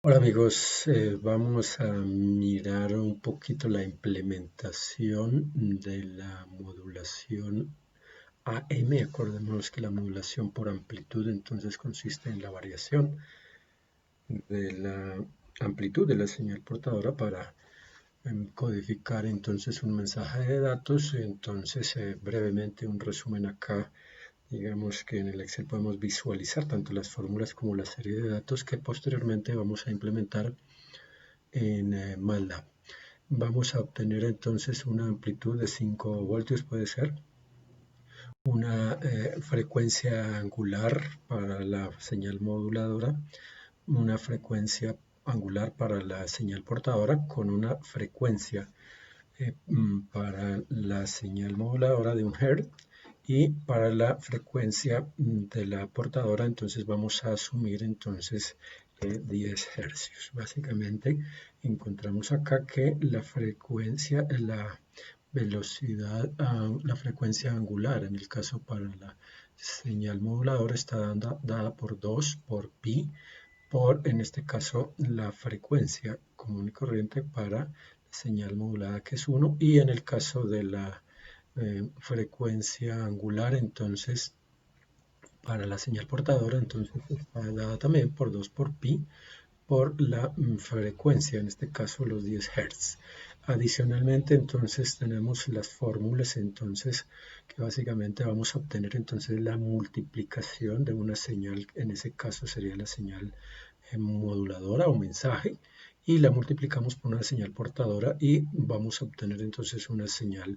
Hola amigos, vamos a mirar un poquito la implementación de la modulación AM. Acordémonos que la modulación por amplitud entonces consiste en la variación de la amplitud de la señal portadora para codificar entonces un mensaje de datos. Entonces brevemente un resumen acá. Digamos que en el Excel podemos visualizar tanto las fórmulas como la serie de datos que posteriormente vamos a implementar en MATLAB. Vamos a obtener entonces una amplitud de 5 voltios, puede ser, una frecuencia angular para la señal moduladora, una frecuencia angular para la señal portadora con una frecuencia para la señal moduladora de 1 Hz y para la frecuencia de la portadora entonces vamos a asumir entonces 10 hercios. Básicamente encontramos acá que la frecuencia, la velocidad, la frecuencia angular en el caso para la señal moduladora está dada por 2 por pi por, en este caso, la frecuencia común y corriente para la señal modulada, que es 1, y en el caso de la frecuencia angular, entonces, para la señal portadora, entonces está dada también por 2 por pi por la frecuencia, en este caso los 10 Hz. Adicionalmente, entonces tenemos las fórmulas, entonces, que básicamente vamos a obtener entonces la multiplicación de una señal, en ese caso sería la señal moduladora o mensaje, y la multiplicamos por una señal portadora y vamos a obtener entonces una señal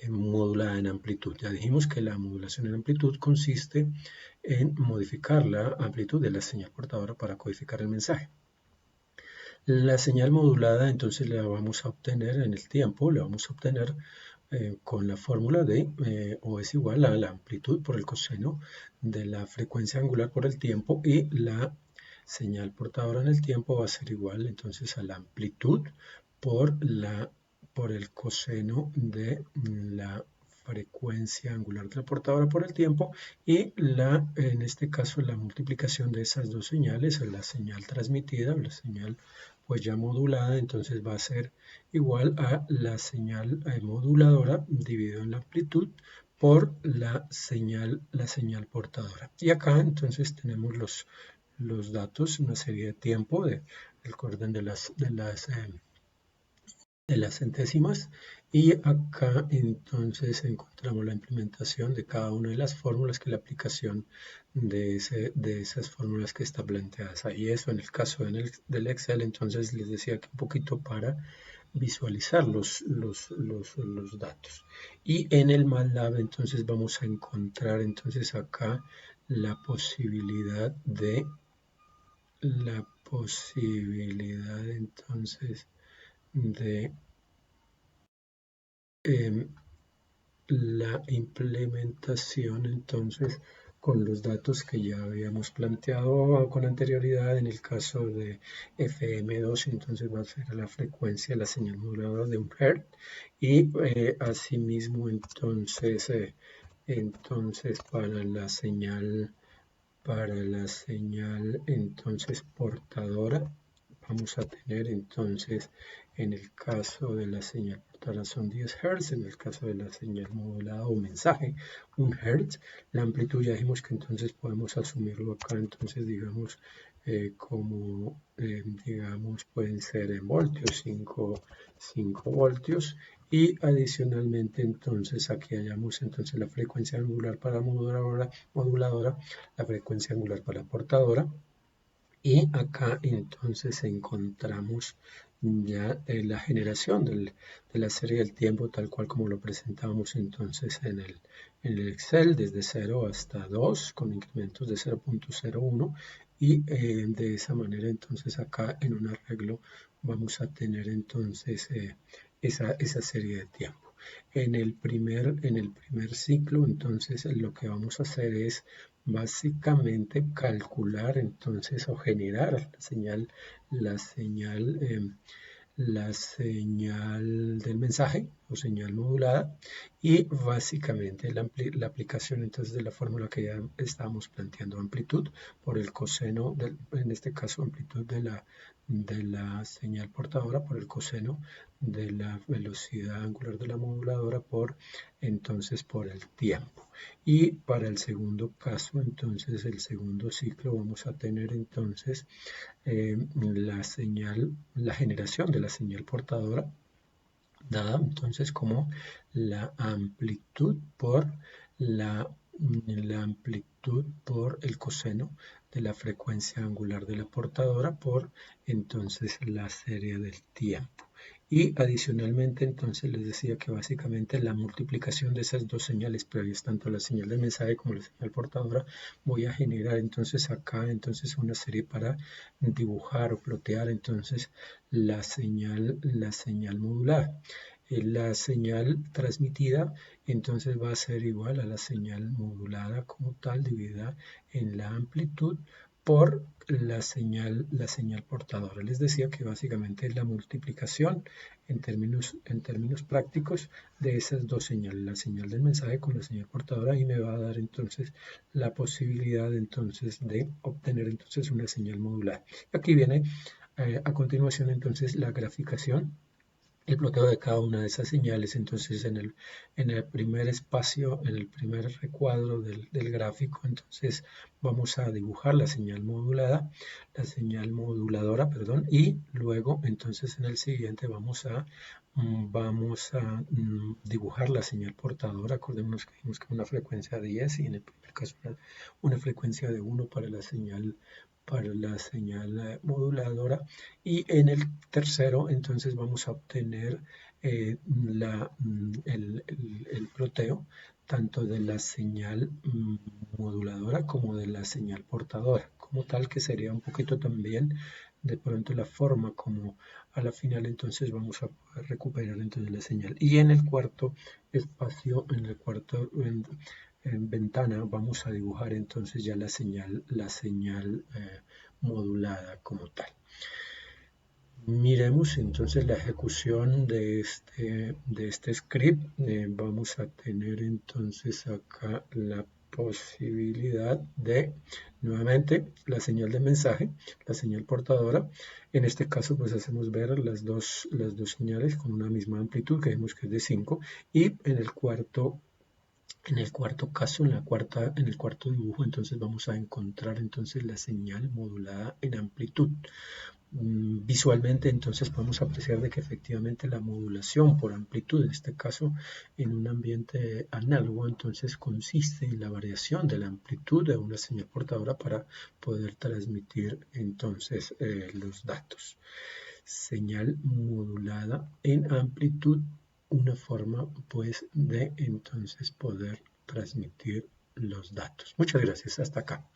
modulada en amplitud. Ya dijimos que la modulación en amplitud consiste en modificar la amplitud de la señal portadora para codificar el mensaje. La señal modulada entonces la vamos a obtener en el tiempo, la vamos a obtener con la fórmula de O es igual a la amplitud por el coseno de la frecuencia angular por el tiempo, y la señal portadora en el tiempo va a ser igual entonces a la amplitud por, por el coseno de la frecuencia angular de la portadora por el tiempo, y en este caso la multiplicación de esas dos señales, la señal transmitida o la señal pues ya modulada, entonces va a ser igual a la señal moduladora dividido en la amplitud por la señal portadora. Y acá entonces tenemos los datos, una serie de tiempo del orden de las centésimas, y acá entonces encontramos la implementación de cada una de las fórmulas, que la aplicación de esas fórmulas que está planteadas ahí. Eso en el caso del Excel, entonces les decía que un poquito para visualizar los datos. Y en el MATLAB entonces vamos a encontrar entonces acá la posibilidad entonces de la implementación entonces con los datos que ya habíamos planteado con anterioridad. En el caso de FM2 entonces va a ser la frecuencia, la señal modulada de 1 Hz, y asimismo entonces para la señal entonces portadora vamos a tener entonces, en el caso de la señal portadora son 10 Hz, en el caso de la señal modulada o mensaje 1 Hz. La amplitud ya dijimos que entonces podemos asumirlo acá, entonces digamos digamos pueden ser en voltios, 5 voltios, y adicionalmente entonces aquí hallamos entonces la frecuencia angular para moduladora, la frecuencia angular para portadora, y acá entonces encontramos ya la generación de la serie del tiempo tal cual como lo presentábamos entonces en el Excel, desde 0 hasta 2 con incrementos de 0.01, y de esa manera entonces acá en un arreglo vamos a tener entonces esa serie de tiempo. En el primer ciclo entonces lo que vamos a hacer es básicamente calcular entonces o generar la señal del mensaje o señal modulada, y básicamente la aplicación entonces de la fórmula que ya estábamos planteando, amplitud por el coseno, en este caso amplitud de la señal portadora por el coseno de la velocidad angular de la moduladora entonces por el tiempo. Y para el segundo caso, entonces el segundo ciclo, vamos a tener entonces la generación de la señal portadora, dada entonces como la amplitud por la amplitud por el coseno de la frecuencia angular de la portadora por entonces la serie del tiempo. Y adicionalmente entonces les decía que básicamente la multiplicación de esas dos señales previas, tanto la señal de mensaje como la señal portadora, voy a generar entonces acá entonces una serie para dibujar o plotear entonces la señal modular. La señal transmitida entonces va a ser igual a la señal modulada como tal dividida en la amplitud por la señal portadora. Les decía que básicamente es la multiplicación en términos prácticos de esas dos señales, la señal del mensaje con la señal portadora, y me va a dar entonces la posibilidad entonces de obtener entonces una señal modulada. Aquí viene a continuación entonces la graficación, el ploteo de cada una de esas señales. Entonces en el primer espacio, en el primer recuadro del gráfico, entonces vamos a dibujar la señal moduladora, perdón, y luego entonces en el siguiente vamos a dibujar la señal portadora. Acordémonos que dijimos que una frecuencia de 10 y en el primer caso una frecuencia de 1 para la señal moduladora, y en el tercero entonces vamos a obtener el ploteo tanto de la señal moduladora como de la señal portadora, como tal, que sería un poquito también de pronto la forma como a la final entonces vamos a poder recuperar entonces la señal. Y en el cuarto espacio, en ventana, vamos a dibujar entonces ya la señal modulada como tal. Miremos entonces la ejecución de este script. Vamos a tener entonces acá la posibilidad de nuevamente la señal de mensaje, la señal portadora. En este caso pues hacemos ver las dos señales con una misma amplitud, que vemos que es de 5, y en el cuarto caso, en el cuarto dibujo, entonces vamos a encontrar entonces la señal modulada en amplitud. Visualmente entonces podemos apreciar de que efectivamente la modulación por amplitud, en este caso en un ambiente análogo, entonces consiste en la variación de la amplitud de una señal portadora para poder transmitir entonces los datos. Señal modulada en amplitud, una forma pues de entonces poder transmitir los datos. Muchas gracias, hasta acá.